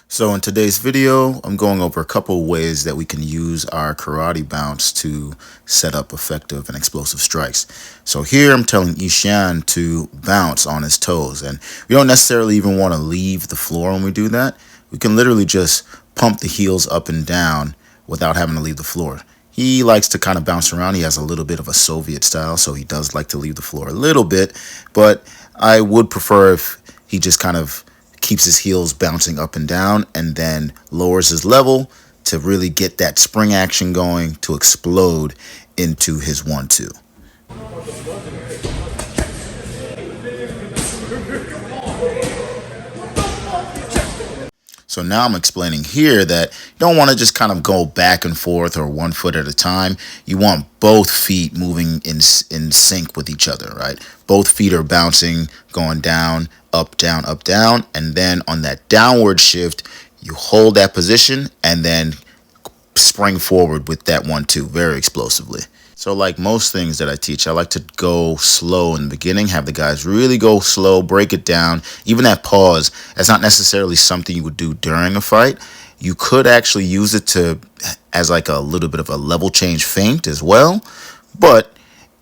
So in today's video, I'm going over a couple ways that we can use our karate bounce to set up effective and explosive strikes. So here I'm telling Ishan to bounce on his toes, and we don't necessarily even want to leave the floor when we do that. We can literally just pump the heels up and down without having to leave the floor. He likes to kind of bounce around. He has a little bit of a Soviet style, so he does like to leave the floor a little bit, but I would prefer if he just kind of keeps his heels bouncing up and down and then lowers his level to really get that spring action going to explode into his 1-2. So now I'm explaining here that you don't want to just kind of go back and forth or 1 foot at a time. You want both feet moving in sync with each other, right? Both feet are bouncing, going down, up, down, and then on that downward shift, you hold that position and then spring forward with that 1-2 very explosively. So like most things that I teach, I like to go slow in the beginning, have the guys really go slow, break it down. Even that pause, that's not necessarily something you would do during a fight. You could actually use it as like a little bit of a level change feint as well, but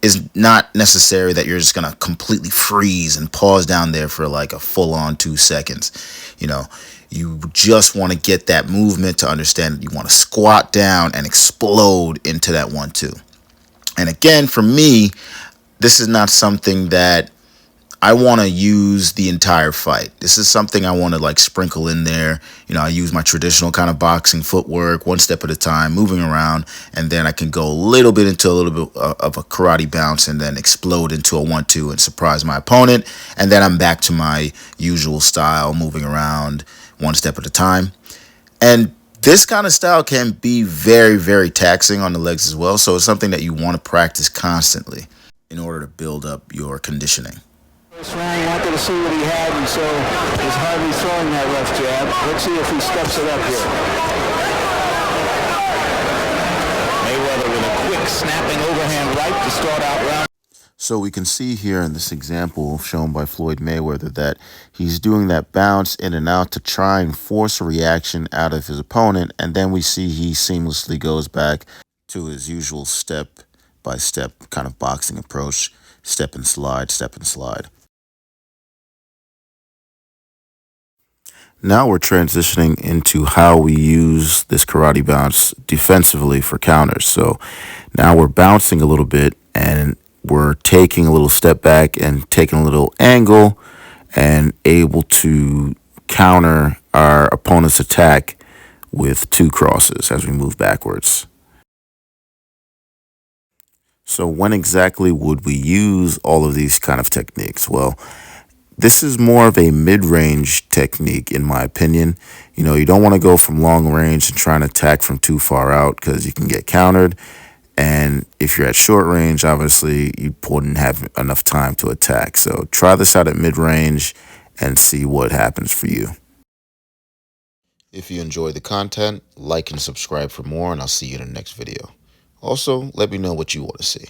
it's not necessary that you're just going to completely freeze and pause down there for like a full-on 2 seconds. You know, you just want to get that movement to understand that you want to squat down and explode into that 1-2. And again, for me, this is not something that I want to use the entire fight. This is something I want to like sprinkle in there. You know, I use my traditional kind of boxing footwork, 1 step at a time, moving around, and then I can go a little bit into a little bit of a karate bounce and then explode into a 1-2 and surprise my opponent. And then I'm back to my usual style, moving around 1 step at a time. And this kind of style can be very, very taxing on the legs as well. So it's something that you want to practice constantly in order to build up your conditioning. First round, wanted to see what he had, and so is Harvey throwing that left jab. Let's see if he steps it up here. Mayweather with a quick snapping overhand right to start out round. So we can see here in this example shown by Floyd Mayweather that he's doing that bounce in and out to try and force a reaction out of his opponent. And then we see he seamlessly goes back to his usual step-by-step kind of boxing approach, step and slide, step and slide. Now we're transitioning into how we use this karate bounce defensively for counters. So now we're bouncing a little bit and we're taking a little step back and taking a little angle and able to counter our opponent's attack with 2 crosses as we move backwards. So when exactly would we use all of these kind of techniques? Well, this is more of a mid-range technique, in my opinion. You know, you don't want to go from long range and try and attack from too far out because you can get countered. And if you're at short range, obviously, you wouldn't have enough time to attack. So try this out at mid-range and see what happens for you. If you enjoyed the content, like and subscribe for more, and I'll see you in the next video. Also, let me know what you want to see.